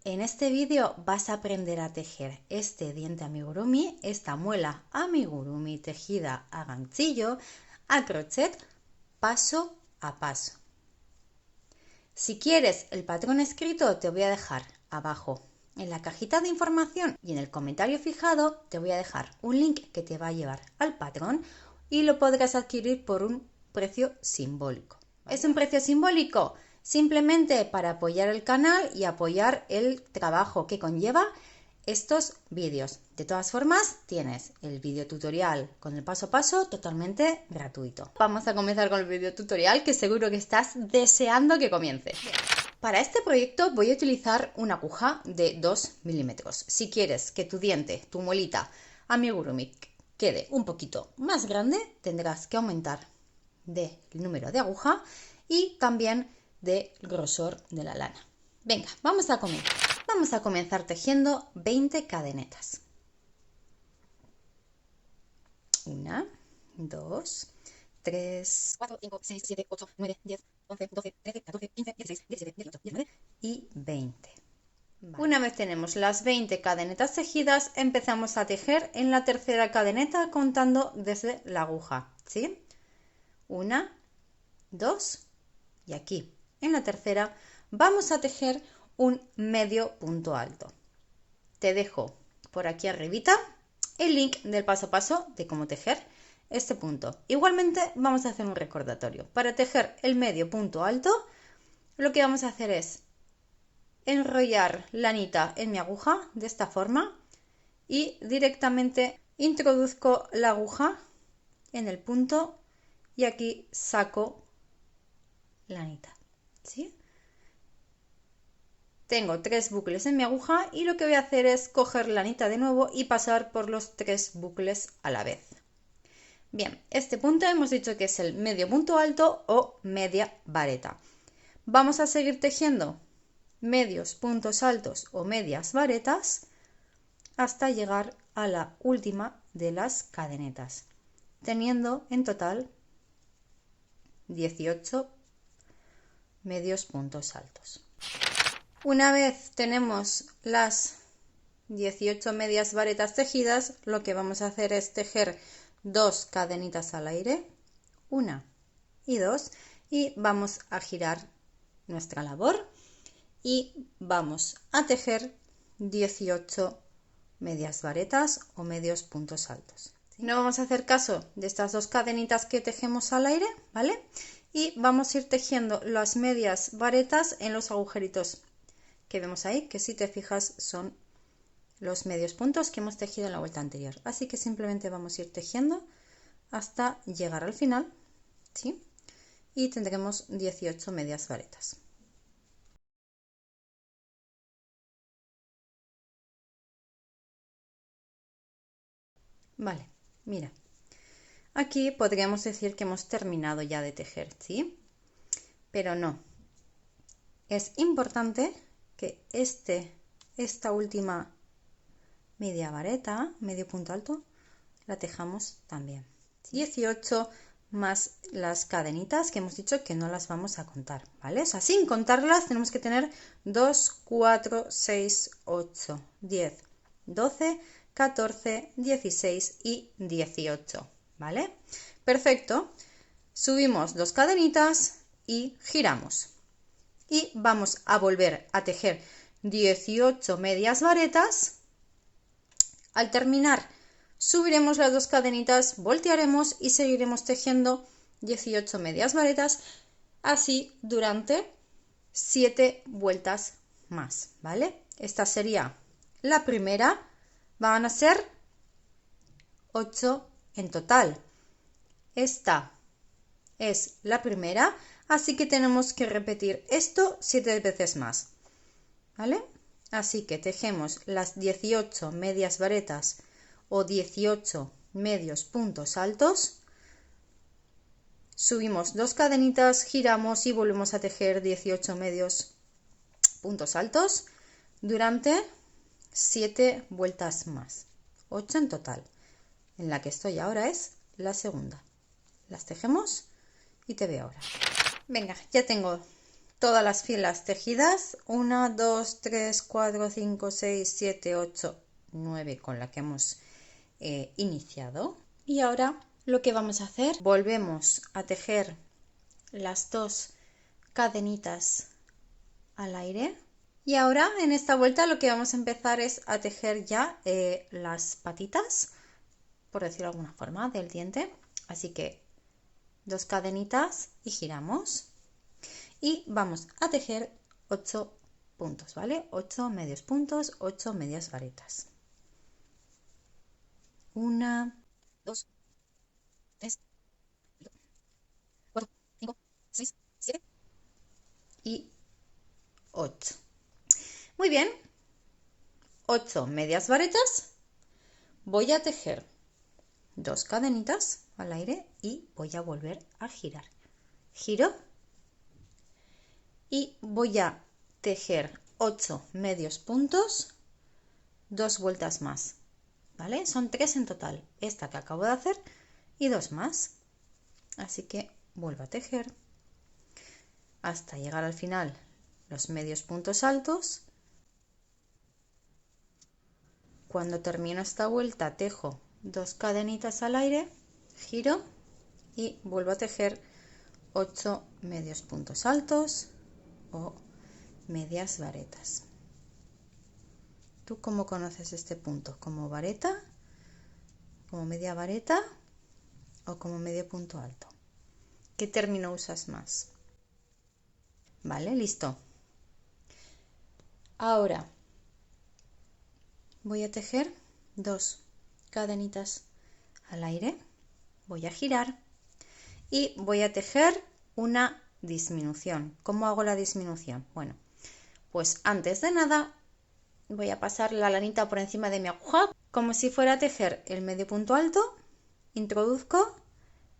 En este vídeo vas a aprender a tejer este diente amigurumi, esta muela amigurumi tejida a ganchillo, a crochet, paso a paso. Si quieres el patrón escrito te voy a dejar abajo en la cajita de información y en el comentario fijado te voy a dejar un link que te va a llevar al patrón y lo podrás adquirir por un precio simbólico. ¿Es un precio simbólico? Simplemente para apoyar el canal y apoyar el trabajo que conlleva estos vídeos. De todas formas, tienes el vídeo tutorial con el paso a paso totalmente gratuito. Vamos a comenzar con el vídeo tutorial que seguro que estás deseando que comience. Para este proyecto voy a utilizar una aguja de 2 milímetros. Si quieres que tu diente, tu muelita amigurumi quede un poquito más grande, tendrás que aumentar del número de aguja y también del grosor de la lana. Venga, vamos a comenzar. Vamos a comenzar tejiendo 20 cadenetas. 1, 2, 3, 4, 5, 6, 7, 8, 9, 10, 11, 12, 13, 14, 15, 16, 17, 18, 19 y 20. Vale. Una vez tenemos las 20 cadenetas tejidas, empezamos a tejer en la tercera cadeneta contando desde la aguja, ¿sí? 1, 2 y aquí en la tercera vamos a tejer un medio punto alto. Te dejo por aquí arribita el link del paso a paso de cómo tejer este punto. Igualmente vamos a hacer un recordatorio. Para tejer el medio punto alto, lo que vamos a hacer es enrollar lanita en mi aguja de esta forma y directamente introduzco la aguja en el punto y aquí saco lanita, ¿sí? Tengo 3 bucles en mi aguja y lo que voy a hacer es coger lanita de nuevo y pasar por los 3 bucles a la vez. Bien, este punto hemos dicho que es el medio punto alto o media vareta. Vamos a seguir tejiendo medios puntos altos o medias varetas hasta llegar a la última de las cadenetas, teniendo en total 18 medios puntos altos. Una vez tenemos las 18 medias varetas tejidas, lo que vamos a hacer es tejer 2 cadenitas al aire, 1 y 2, y vamos a girar nuestra labor y vamos a tejer 18 medias varetas o medios puntos altos. No vamos a hacer caso de estas 2 cadenitas que tejemos al aire, ¿vale? Y vamos a ir tejiendo las medias varetas en los agujeritos que vemos ahí, que si te fijas son los medios puntos que hemos tejido en la vuelta anterior. Así que simplemente vamos a ir tejiendo hasta llegar al final, ¿sí? Y tendremos 18 medias varetas. Vale, mira. Aquí podríamos decir que hemos terminado ya de tejer, ¿sí? Pero no. Es importante que esta última media vareta, medio punto alto, la tejamos también. 18 más las cadenitas que hemos dicho que no las vamos a contar, ¿vale? O sea, sin contarlas tenemos que tener 2, 4, 6, 8, 10, 12, 14, 16 y 18, ¿vale? Perfecto. Subimos 2 cadenitas y giramos. Y vamos a volver a tejer 18 medias varetas. Al terminar, subiremos las 2 cadenitas, voltearemos y seguiremos tejiendo 18 medias varetas, así durante 7 vueltas más, ¿vale? Esta sería la primera, van a ser 8 en total. Esta es la primera, así que tenemos que repetir esto 7 veces más, ¿vale? Así que tejemos las 18 medias varetas o 18 medios puntos altos, subimos 2 cadenitas, giramos y volvemos a tejer 18 medios puntos altos durante 7 vueltas más, 8 en total. En la que estoy ahora es la segunda. Las tejemos y te veo ahora. Venga, ya tengo todas las filas tejidas, 1, 2, 3, 4, 5, 6, 7, 8, 9 con la que hemos iniciado. Y ahora lo que vamos a hacer, volvemos a tejer las 2 cadenitas al aire. Y ahora en esta vuelta lo que vamos a empezar es a tejer ya las patitas, por decirlo de alguna forma, del diente. Así que 2 cadenitas y giramos. Y vamos a tejer 8 puntos, ¿vale? 8 medios puntos, 8 medias varetas. 1, 2, 3, 4, 5, 6, 7 y 8. Muy bien, 8 medias varetas. Voy a tejer 2 cadenitas al aire y voy a volver a girar. Giro y voy a tejer 8 medios puntos, 2 vueltas más, ¿vale? Son 3 en total, esta que acabo de hacer y 2 más. Así que vuelvo a tejer hasta llegar al final los medios puntos altos. Cuando termino esta vuelta tejo 2 cadenitas al aire, giro y vuelvo a tejer 8 medios puntos altos o medias varetas. ¿Tú cómo conoces este punto? ¿Como vareta? ¿Como media vareta? ¿O como medio punto alto? ¿Qué término usas más? Vale, listo. Ahora voy a tejer 2 cadenitas al aire, voy a girar y voy a tejer una disminución. ¿Cómo hago la disminución? Bueno, pues antes de nada voy a pasar la lanita por encima de mi aguja como si fuera a tejer el medio punto alto, introduzco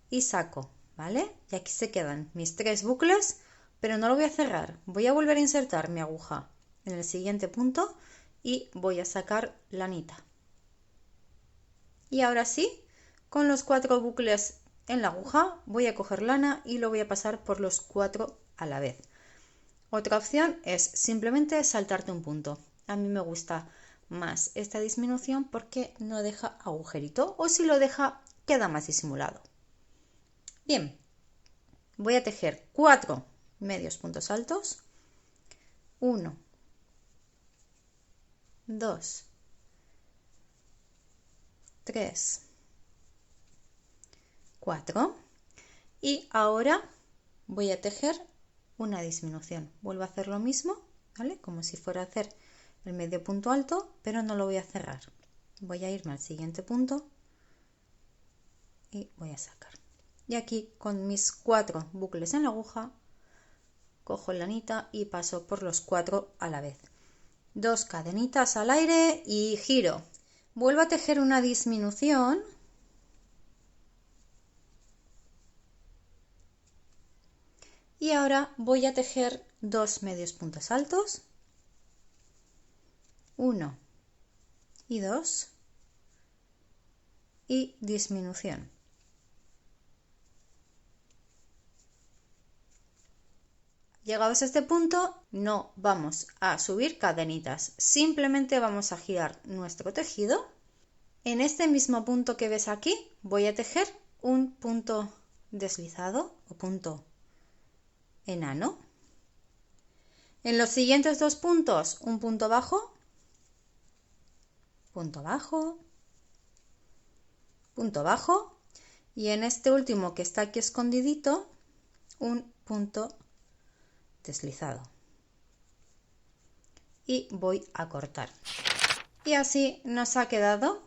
y saco, ¿vale? Y aquí se quedan mis 3 bucles, pero no lo voy a cerrar, voy a volver a insertar mi aguja en el siguiente punto y voy a sacar lanita. Y ahora sí, con los 4 bucles en la aguja voy a coger lana y lo voy a pasar por los 4 a la vez. Otra opción es simplemente saltarte un punto. A mí me gusta más esta disminución porque no deja agujerito, o si lo deja queda más disimulado. Bien, voy a tejer 4 medios puntos altos, 1, 2, 3, 4 y ahora voy a tejer una disminución. Vuelvo a hacer lo mismo, ¿vale? Como si fuera a hacer el medio punto alto, pero no lo voy a cerrar. Voy a irme al siguiente punto y voy a sacar. Y aquí con mis 4 bucles en la aguja cojo lanita y paso por los 4 a la vez. 2 cadenitas al aire y giro. Vuelvo a tejer una disminución y ahora voy a tejer 2 medios puntos altos, 1 y 2 y disminución. Llegados a este punto no vamos a subir cadenitas, simplemente vamos a girar nuestro tejido. En este mismo punto que ves aquí voy a tejer un punto deslizado o punto enano. En los siguientes 2 puntos un punto bajo, punto bajo, punto bajo y en este último que está aquí escondidito un punto deslizado y voy a cortar. Y así nos ha quedado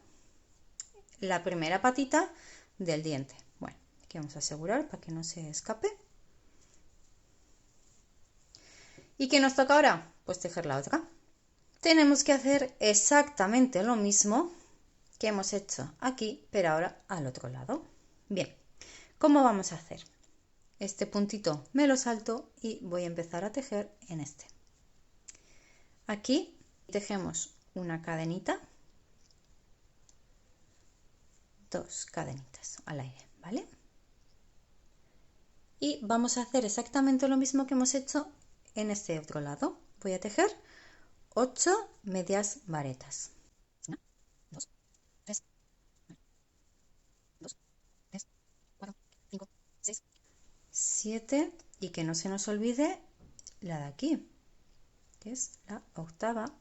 la primera patita del diente. Bueno, aquí vamos a asegurar para que no se escape. ¿Y qué nos toca ahora? Pues tejer la otra. Tenemos que hacer exactamente lo mismo que hemos hecho aquí, pero ahora al otro lado. Bien, ¿cómo vamos a hacer? Este puntito me lo salto y voy a empezar a tejer en este. Aquí tejemos una cadenita, 2 cadenitas al aire, ¿vale? Y vamos a hacer exactamente lo mismo que hemos hecho en este otro lado voy a tejer 8 medias varetas. 1, 2, 3, 2, 3, 4, 5, 6, 7 y que no se nos olvide la de aquí, que es la octava.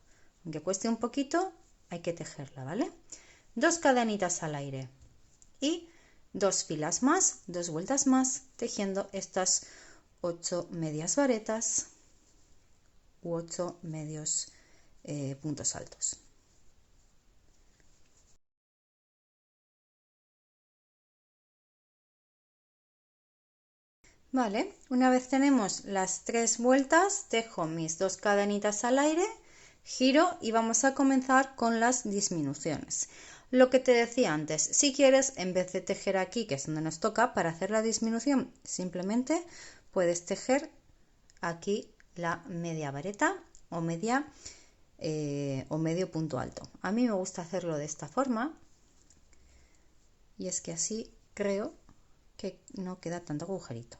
Aunque cueste un poquito, hay que tejerla, ¿vale? 2 cadenitas al aire y 2 filas más, 2 vueltas más, tejiendo estas 8 medias varetas u 8 medios puntos altos. Vale, una vez tenemos las 3 vueltas, dejo mis 2 cadenitas al aire, giro y vamos a comenzar con las disminuciones. Lo que te decía antes, si quieres, en vez de tejer aquí, que es donde nos toca, para hacer la disminución, simplemente puedes tejer aquí la media vareta o medio punto alto. A mí me gusta hacerlo de esta forma y es que así creo que no queda tanto agujerito.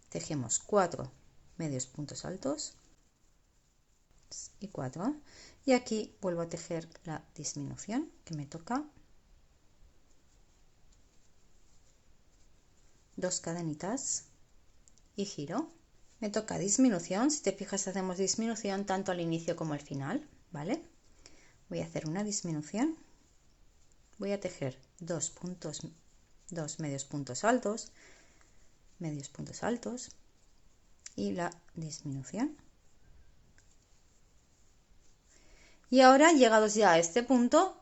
Tejemos 4 medios puntos altos y 4 y aquí vuelvo a tejer la disminución que me toca 2 cadenitas y giro. Me toca disminución, si te fijas hacemos disminución tanto al inicio como al final, ¿vale? Voy a hacer una disminución, voy a tejer 2 medios puntos altos y la disminución. Y ahora, llegados ya a este punto,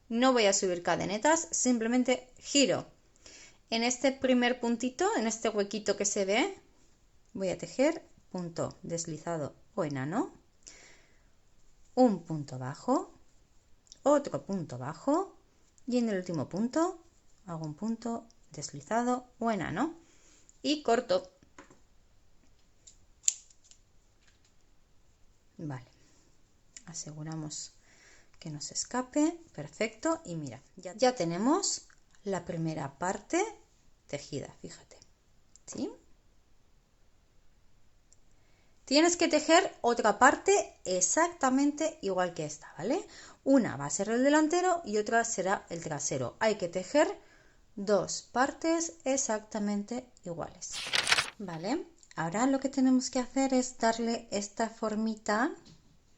no voy a subir cadenetas, simplemente giro. En este primer puntito, en este huequito que se ve, voy a tejer punto deslizado o enano, un punto bajo, otro punto bajo y en el último punto hago un punto deslizado o enano y corto. Vale, aseguramos que no se escape, perfecto, y mira, ya tenemos la primera parte tejida, fíjate, ¿sí? Tienes que tejer otra parte exactamente igual que esta, ¿vale? Una va a ser el delantero y otra será el trasero. Hay que tejer 2 partes exactamente iguales, ¿vale? Ahora lo que tenemos que hacer es darle esta formita,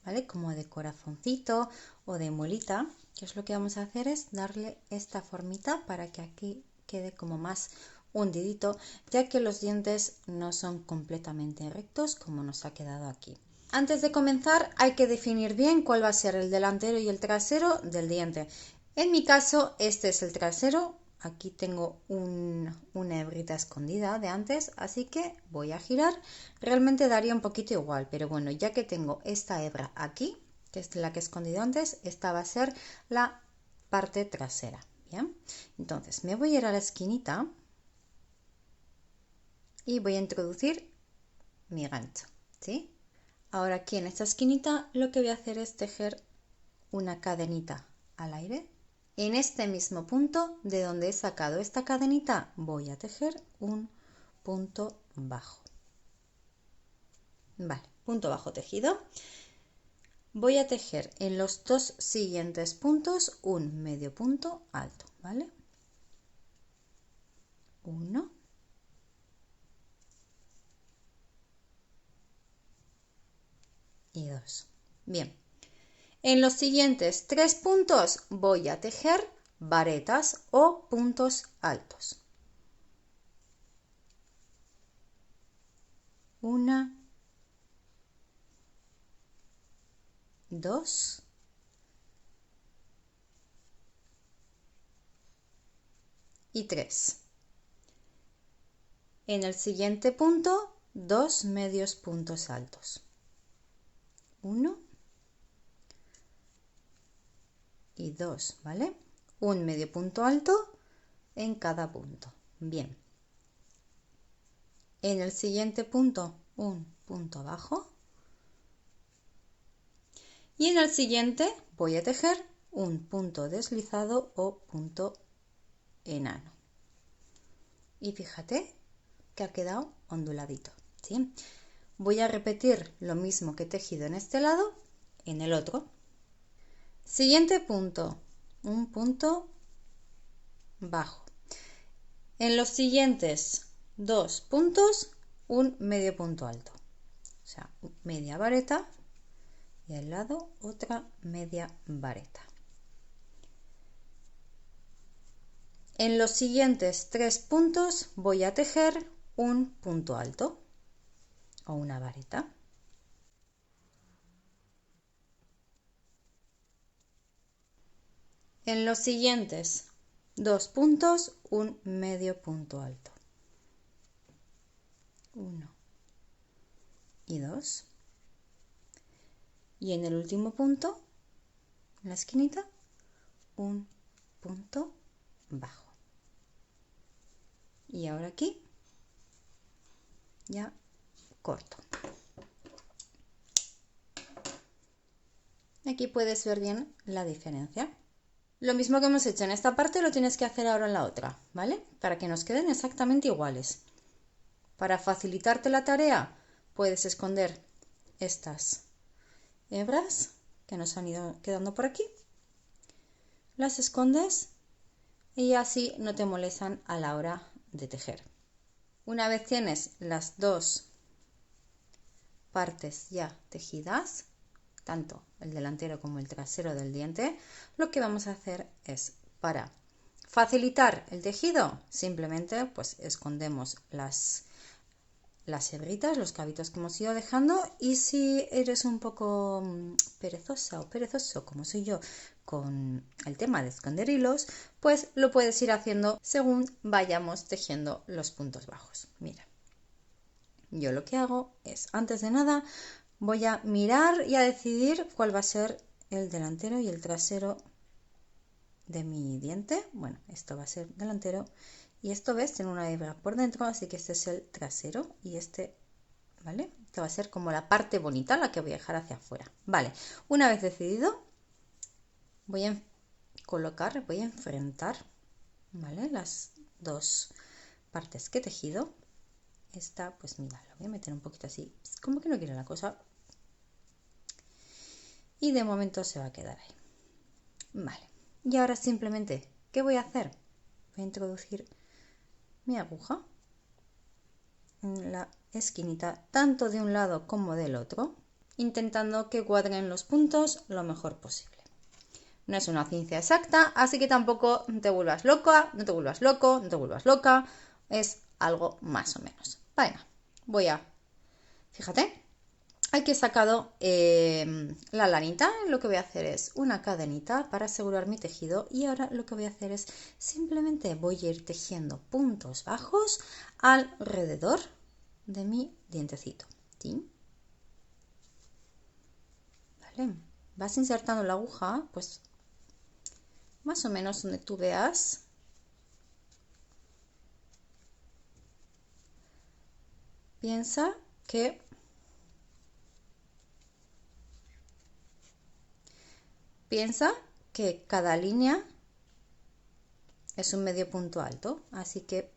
¿vale? Como de corazoncito o de muelita, que es lo que vamos a hacer es darle esta formita para que aquí quede como más hundidito, ya que los dientes no son completamente rectos como nos ha quedado aquí. Antes de comenzar hay que definir bien cuál va a ser el delantero y el trasero del diente. En mi caso este es el trasero, aquí tengo una hebrita escondida de antes, así que voy a girar. Realmente daría un poquito igual, pero bueno, ya que tengo esta hebra aquí, que es la que he escondido antes, esta va a ser la parte trasera. Bien, entonces me voy a ir a la esquinita y voy a introducir mi gancho, ¿sí? Ahora aquí en esta esquinita lo que voy a hacer es tejer una cadenita al aire. En este mismo punto de donde he sacado esta cadenita voy a tejer un punto bajo. Vale, punto bajo tejido. Voy a tejer en los 2 siguientes puntos un medio punto alto, ¿vale? 1 y 2. Bien, en los siguientes 3 puntos voy a tejer varetas o puntos altos. 1, 2 y 3. En el siguiente punto, 2 medios puntos altos. 1 y 2, ¿vale? Un medio punto alto en cada punto. Bien. En el siguiente punto, un punto bajo. Y en el siguiente voy a tejer un punto deslizado o punto enano. Y fíjate que ha quedado onduladito, ¿sí? voy a repetir lo mismo que he tejido en este lado, en el otro. Siguiente punto, un punto bajo. En los siguientes 2 puntos, un medio punto alto. O sea, media vareta y al lado otra media vareta. En los siguientes 3 puntos voy a tejer un punto alto o una vareta. En los siguientes 2 puntos, un medio punto alto. 1 y 2. Y en el último punto, en la esquinita, un punto bajo. Y ahora aquí ya corto. Aquí puedes ver bien la diferencia. Lo mismo que hemos hecho en esta parte lo tienes que hacer ahora en la otra, ¿vale? Para que nos queden exactamente iguales. Para facilitarte la tarea, puedes esconder estas hebras que nos han ido quedando por aquí. Las escondes y así no te molestan a la hora de tejer. Una vez tienes las dos partes ya tejidas, tanto el delantero como el trasero del diente, lo que vamos a hacer es, para facilitar el tejido, simplemente pues escondemos las hebritas, los cabitos que hemos ido dejando, y si eres un poco perezosa o perezoso como soy yo con el tema de esconder hilos, pues lo puedes ir haciendo según vayamos tejiendo los puntos bajos. Mira, yo lo que hago es, antes de nada, voy a mirar y a decidir cuál va a ser el delantero y el trasero de mi diente. Bueno, esto va a ser delantero y esto, ves, tiene una hebra por dentro, así que este es el trasero y este, ¿vale? Esta va a ser como la parte bonita, la que voy a dejar hacia afuera. Vale, una vez decidido, voy a colocar, voy a enfrentar, ¿vale? Las dos partes que he tejido. Esta, pues mira, la voy a meter un poquito así, como que no quiere la cosa. Y de momento se va a quedar ahí. Vale, y ahora simplemente, ¿qué voy a hacer? Voy a introducir mi aguja en la esquinita, tanto de un lado como del otro, intentando que cuadren los puntos lo mejor posible. No es una ciencia exacta, así que tampoco te vuelvas loca, no te vuelvas loco, no te vuelvas loca, es algo más o menos. Venga, voy a, fíjate, aquí he sacado la lanita. Lo que voy a hacer es una cadenita para asegurar mi tejido, y ahora lo que voy a hacer es simplemente voy a ir tejiendo puntos bajos alrededor de mi dientecito. ¿Sí? Vale. Vas insertando la aguja pues más o menos donde tú veas. Piensa que cada línea es un medio punto alto, así que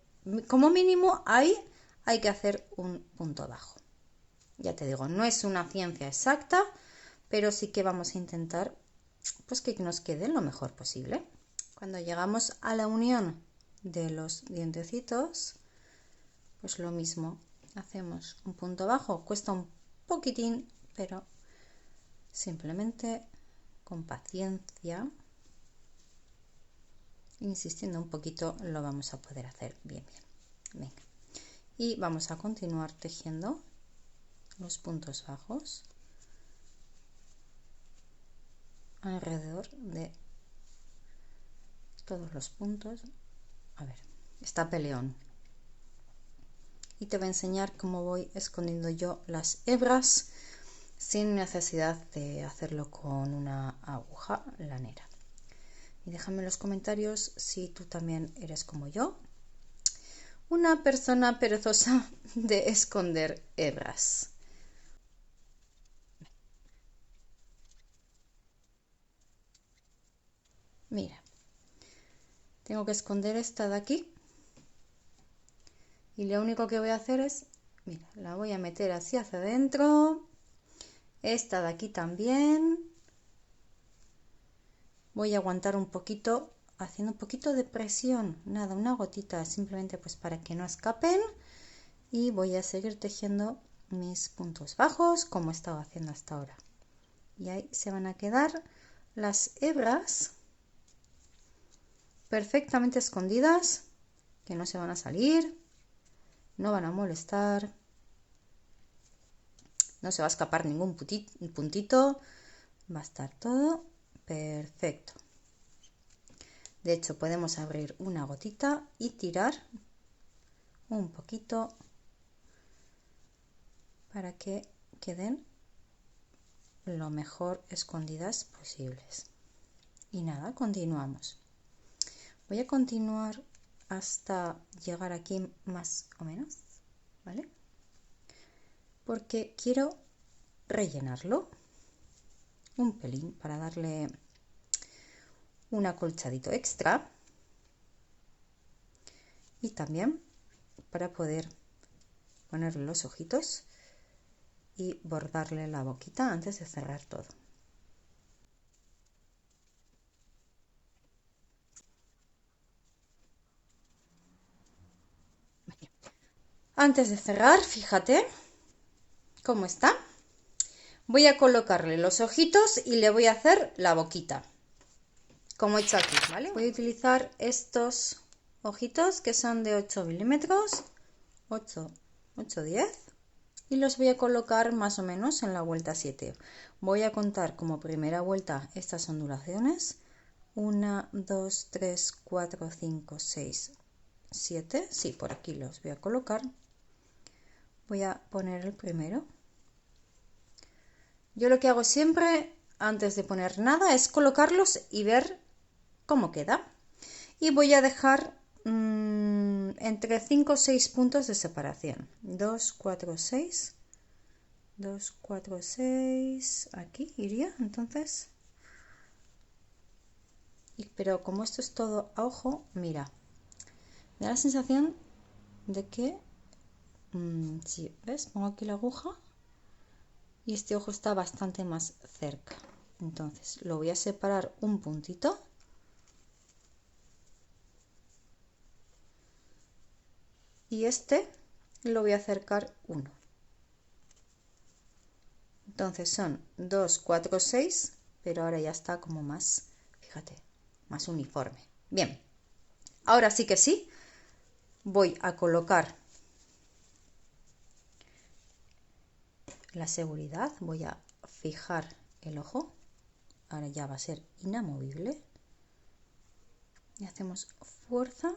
como mínimo ahí hay que hacer un punto bajo. Ya te digo, no es una ciencia exacta, pero sí que vamos a intentar pues que nos quede lo mejor posible. Cuando llegamos a la unión de los dientecitos, pues lo mismo, hacemos un punto bajo, cuesta un poquitín, pero simplemente con paciencia, insistiendo un poquito, lo vamos a poder hacer bien. Venga. Y vamos a continuar tejiendo los puntos bajos alrededor de todos los puntos. A ver, está peleón. Y te voy a enseñar cómo voy escondiendo yo las hebras sin necesidad de hacerlo con una aguja lanera. Y déjame en los comentarios si tú también eres como yo, una persona perezosa de esconder hebras. Mira, tengo que esconder esta de aquí y lo único que voy a hacer es Mira, la voy a meter hacia adentro. Esta de aquí también. Voy a aguantar un poquito, haciendo un poquito de presión. Nada, una gotita, simplemente pues para que no escapen. Y voy a seguir tejiendo mis puntos bajos como he estado haciendo hasta ahora. Y ahí se van a quedar las hebras perfectamente escondidas, que no se van a salir, no van a molestar, no se va a escapar ningún puntito, va a estar todo perfecto. De hecho, podemos abrir una gotita y tirar un poquito para que queden lo mejor escondidas posibles. Y nada, continuamos. Voy a continuar hasta llegar aquí más o menos, ¿vale? Porque quiero rellenarlo un pelín para darle un acolchadito extra y también para poder ponerle los ojitos y bordarle la boquita antes de cerrar todo. Antes de cerrar, fíjate cómo está. Voy a colocarle los ojitos y le voy a hacer la boquita, como he hecho aquí, ¿vale? Voy a utilizar estos ojitos que son de 8 milímetros, 8, 10, y los voy a colocar más o menos en la vuelta 7. Voy a contar como primera vuelta estas ondulaciones. 1, 2, 3, 4, 5, 6, 7. Sí, por aquí los voy a colocar. Voy a poner el primero. Yo lo que hago siempre, antes de poner nada, es colocarlos y ver cómo queda. Y voy a dejar entre 5 o 6 puntos de separación. 2, 4, 6. 2, 4, 6. Aquí iría, entonces. Pero como esto es todo a ojo, mira. Me da la sensación de que, si ves, pongo aquí la aguja y este ojo está bastante más cerca. Entonces lo voy a separar un puntito. Y este lo voy a acercar 1. Entonces son 2, 4, 6, pero ahora ya está como más, fíjate, más uniforme. Bien, ahora sí que sí, voy a colocar la seguridad, voy a fijar el ojo, ahora ya va a ser inamovible. Y hacemos fuerza,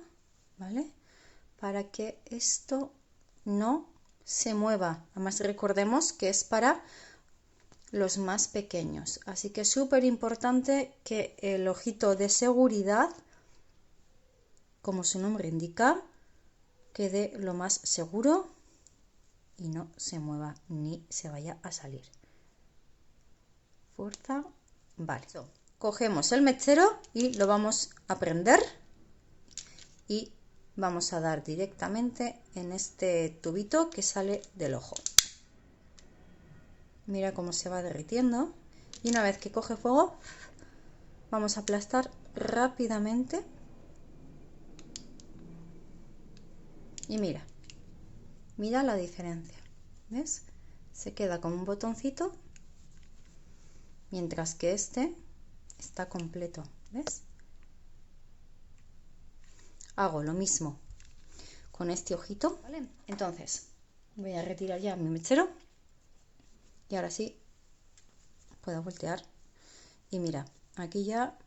¿vale? Para que esto no se mueva. Además recordemos que es para los más pequeños, así que es súper importante que el ojito de seguridad, como su nombre indica, quede lo más seguro y no se mueva ni se vaya a salir. Fuerza, vale. Cogemos el mechero y lo vamos a prender y vamos a dar directamente en este tubito que sale del ojo. Mira cómo se va derritiendo y una vez que coge fuego vamos a aplastar rápidamente y mira la diferencia, ¿ves? Se queda como un botoncito mientras que este está completo, ¿ves? Hago lo mismo con este ojito, ¿vale? Entonces voy a retirar ya mi mechero y ahora sí puedo voltear y mira, aquí ya,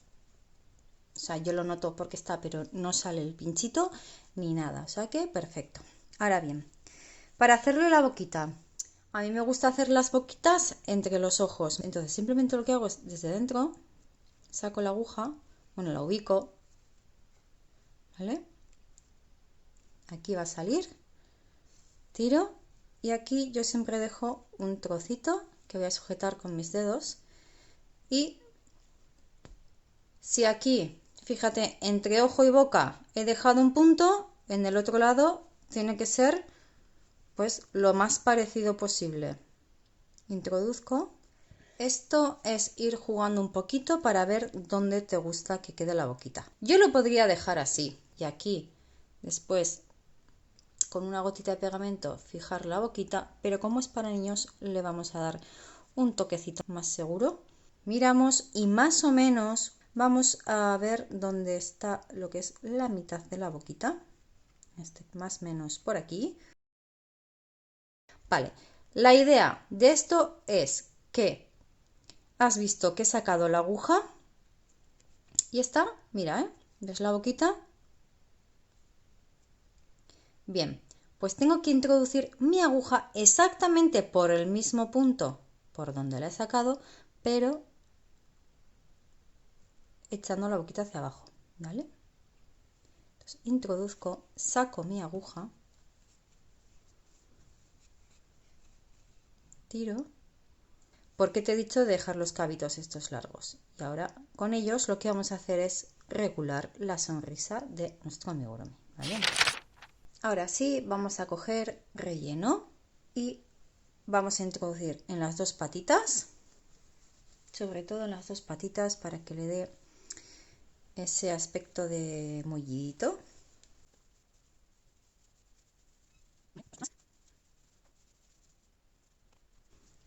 o sea, yo lo noto porque está, pero no sale el pinchito ni nada, o sea que perfecto. Ahora bien, para hacerle la boquita, a mí me gusta hacer las boquitas entre los ojos, entonces simplemente lo que hago es desde dentro saco la aguja, bueno, la ubico, ¿vale? Aquí va a salir, tiro y aquí yo siempre dejo un trocito que voy a sujetar con mis dedos y si aquí, fíjate, entre ojo y boca he dejado un punto, en el otro lado tiene que ser pues lo más parecido posible. Introduzco. Esto es ir jugando un poquito para ver dónde te gusta que quede la boquita. Yo lo podría dejar así y aquí después con una gotita de pegamento fijar la boquita, pero como es para niños le vamos a dar un toquecito más seguro. Miramos y más o menos vamos a ver dónde está lo que es la mitad de la boquita. Más o menos por aquí. Vale, la idea de esto es que has visto que he sacado la aguja y está, mira, ¿ves la boquita? Bien, pues tengo que introducir mi aguja exactamente por el mismo punto por donde la he sacado, pero echando la boquita hacia abajo, ¿vale? Entonces introduzco, saco mi aguja, tiro, porque te he dicho de dejar los cabitos estos largos. Y ahora con ellos lo que vamos a hacer es regular la sonrisa de nuestro amigurumi, ¿vale? Ahora sí, vamos a coger relleno y vamos a introducir en las dos patitas, sobre todo en las dos patitas para que le dé ese aspecto de mullito.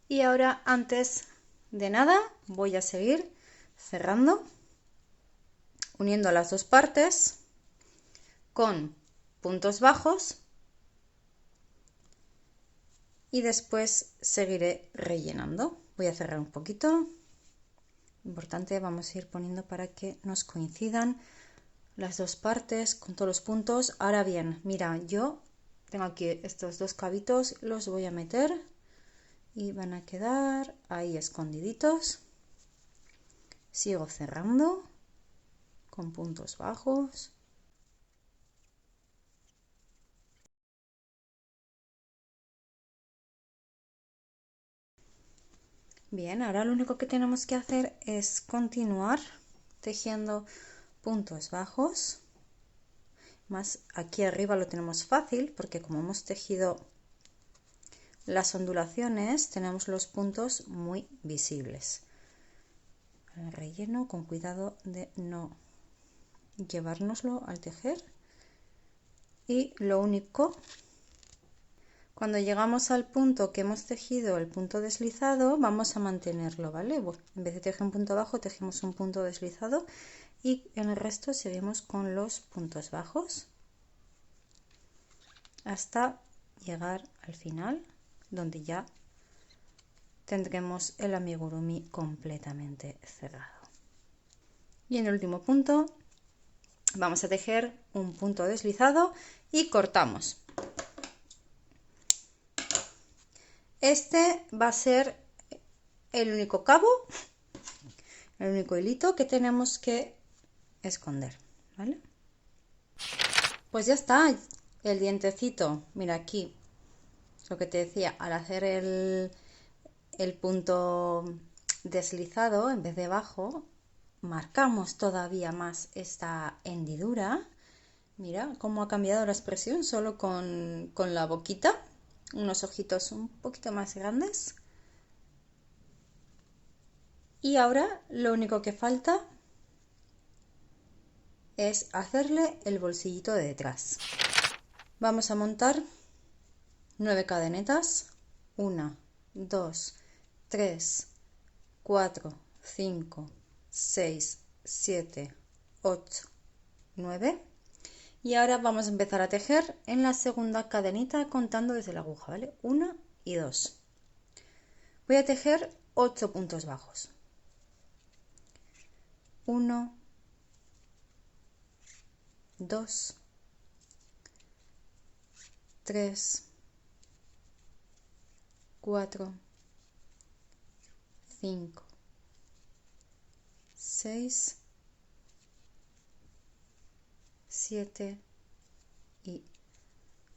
Y ahora, antes de nada, voy a seguir cerrando, uniendo las dos partes con puntos bajos y después seguiré rellenando. Voy a cerrar un poquito. Importante, vamos a ir poniendo para que nos coincidan las dos partes con todos los puntos. Ahora bien, mira, yo tengo aquí estos dos cabitos, los voy a meter y van a quedar ahí escondiditos. Sigo cerrando con puntos bajos. Bien, ahora lo único que tenemos que hacer es continuar tejiendo puntos bajos. Más aquí arriba lo tenemos fácil porque como hemos tejido las ondulaciones tenemos los puntos muy visibles. El relleno con cuidado de no llevárnoslo al tejer. Y lo único, cuando llegamos al punto que hemos tejido, el punto deslizado, vamos a mantenerlo, ¿vale? Bueno, en vez de tejer un punto bajo, tejemos un punto deslizado y en el resto seguimos con los puntos bajos hasta llegar al final, donde ya tendremos el amigurumi completamente cerrado. Y en el último punto vamos a tejer un punto deslizado y cortamos. Este va a ser el único cabo, el único hilito que tenemos que esconder, ¿vale? Pues ya está, el dientecito, mira aquí, lo que te decía, al hacer el punto deslizado en vez de bajo, marcamos todavía más esta hendidura. Mira cómo ha cambiado la expresión solo con la boquita, unos ojitos un poquito más grandes. Y ahora lo único que falta es hacerle el bolsillito de detrás. Vamos a montar 9 cadenetas, 1, 2, 3, 4, 5, 6, 7, 8, 9. Y ahora vamos a empezar a tejer en la segunda cadenita contando desde la aguja, ¿vale? 1 y 2. Voy a tejer 8 puntos bajos. 1, 2, 3, 4, 5, 6, 7 y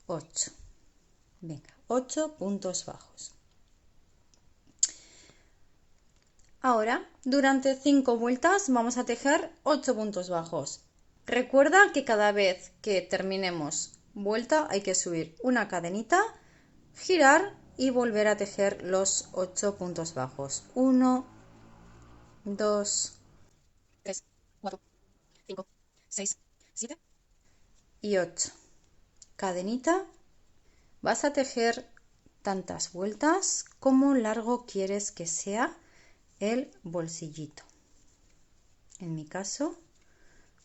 8. Venga, 8 puntos bajos. Ahora, durante 5 vueltas vamos a tejer 8 puntos bajos. Recuerda que cada vez que terminemos vuelta hay que subir una cadenita girar y volver a tejer los 8 puntos bajos. 1, 2, 3, 4, 5, 6, 7 y 8. Cadenita. Vas a tejer tantas vueltas como largo quieres que sea el bolsillito. En mi caso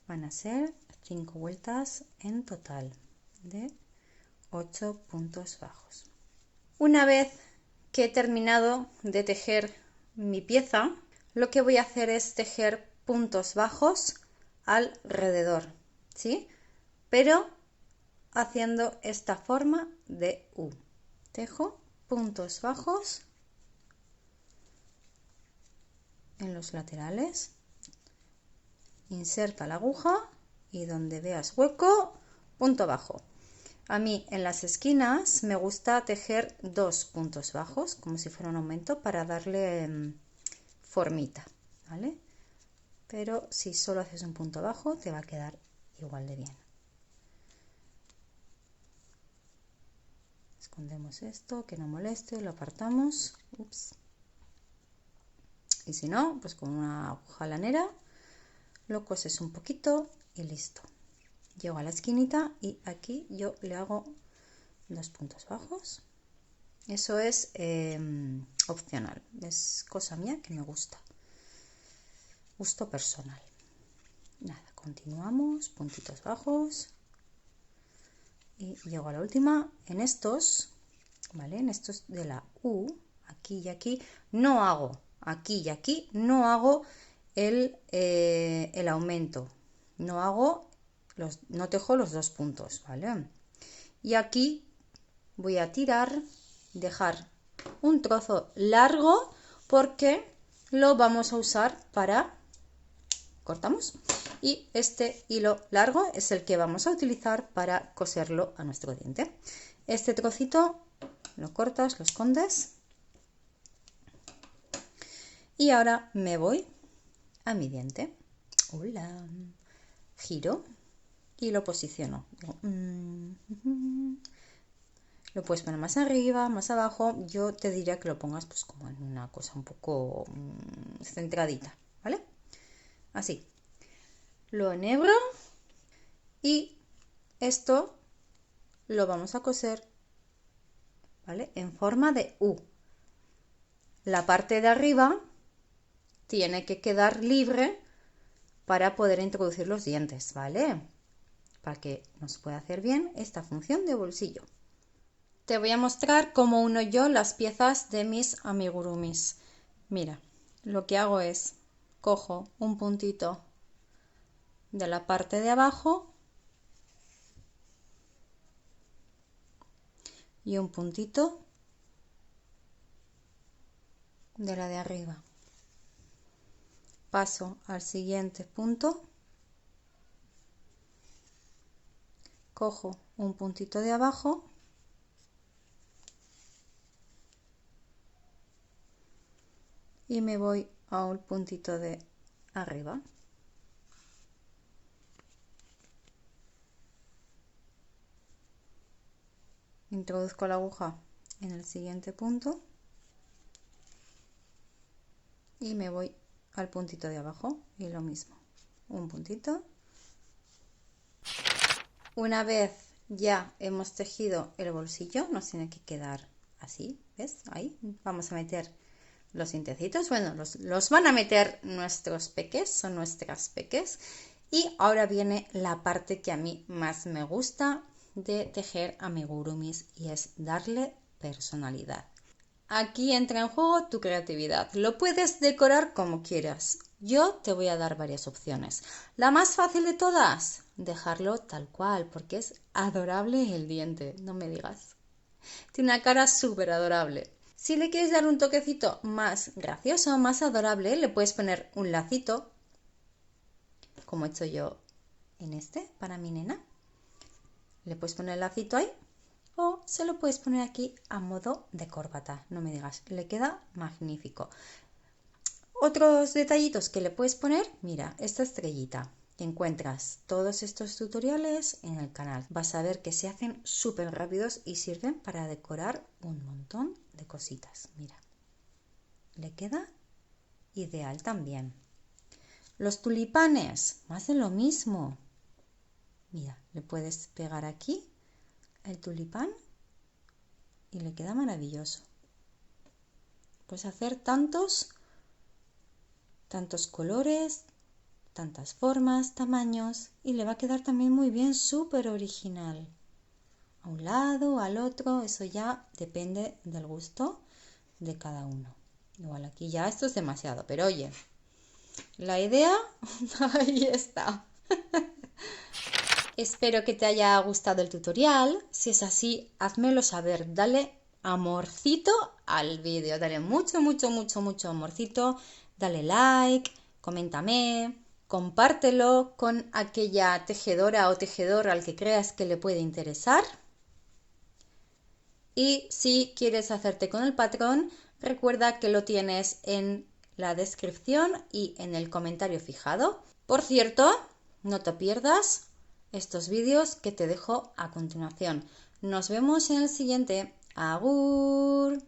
van a ser 5 vueltas en total de 8 puntos bajos. Una vez que he terminado de tejer mi pieza, lo que voy a hacer es tejer puntos bajos alrededor, ¿sí? Pero haciendo esta forma de U. Tejo puntos bajos en los laterales, inserta la aguja y donde veas hueco, punto bajo. A mí en las esquinas me gusta tejer 2 puntos bajos, como si fuera un aumento, para darle formita, ¿vale? Pero si solo haces un punto bajo, te va a quedar igual de bien. Escondemos esto, que no moleste, lo apartamos. Ups. Y si no, pues con una aguja lanera lo coses un poquito y listo. Llego a la esquinita y aquí yo le hago 2 puntos bajos. Eso es opcional, es cosa mía que me gusta, gusto personal. Nada, continuamos, puntitos bajos y llego a la última. En estos, ¿vale? En estos de la U, aquí y aquí, no hago aquí y aquí, no hago el aumento, no tejo los 2 puntos, ¿vale? Y aquí voy a dejar un trozo largo porque lo vamos a usar para, cortamos, y este hilo largo es el que vamos a utilizar para coserlo a nuestro diente. Este trocito lo cortas, lo escondes y ahora me voy a mi diente. Hola. Giro y lo posiciono. Lo puedes poner más arriba, más abajo. Yo te diría que lo pongas pues como en una cosa un poco centradita, ¿vale? Así. Lo enhebro y esto lo vamos a coser, ¿vale? En forma de U. La parte de arriba tiene que quedar libre para poder introducir los dientes, ¿vale? Para que nos pueda hacer bien esta función de bolsillo. Te voy a mostrar cómo uno yo las piezas de mis amigurumis. Mira, lo que hago es cojo un puntito de la parte de abajo y un puntito de la de arriba. Paso al siguiente punto, cojo un puntito de abajo y me voy a un puntito de arriba. Introduzco la aguja en el siguiente punto y me voy al puntito de abajo y lo mismo, un puntito. Una vez ya hemos tejido el bolsillo, nos tiene que quedar así, ¿ves? Ahí vamos a meter los dientecitos, bueno, los van a meter nuestros peques o nuestras peques. Y ahora viene la parte que a mí más me gusta de tejer amigurumis y es darle personalidad. Aquí entra en juego tu creatividad. Lo puedes decorar como quieras. Yo te voy a dar varias opciones. La más fácil de todas, dejarlo tal cual, porque es adorable el diente, no me digas. Tiene una cara súper adorable. Si le quieres dar un toquecito más gracioso, más adorable, le puedes poner un lacito, como he hecho yo en este, para mi nena. Le puedes poner el lacito ahí o se lo puedes poner aquí a modo de corbata, no me digas, le queda magnífico. Otros detallitos que le puedes poner, mira, esta estrellita. encuentras todos estos tutoriales en el canal. Vas a ver que se hacen súper rápidos y sirven para decorar un montón de cositas. Mira, le queda ideal también. Los tulipanes, más de lo mismo. Mira, le puedes pegar aquí el tulipán y le queda maravilloso. Puedes hacer tantos colores, tantas formas, tamaños, y le va a quedar también muy bien, súper original. A un lado, al otro, eso ya depende del gusto de cada uno. Igual aquí ya esto es demasiado, pero oye, la idea ahí está. Espero que te haya gustado el tutorial. Si es así, házmelo saber. Dale amorcito al vídeo. Dale mucho, mucho, mucho, mucho amorcito. Dale like, coméntame, compártelo con aquella tejedora o tejedor al que creas que le puede interesar. Y si quieres hacerte con el patrón, recuerda que lo tienes en la descripción y en el comentario fijado. Por cierto, no te pierdas estos vídeos que te dejo a continuación. Nos vemos en el siguiente. ¡Agur!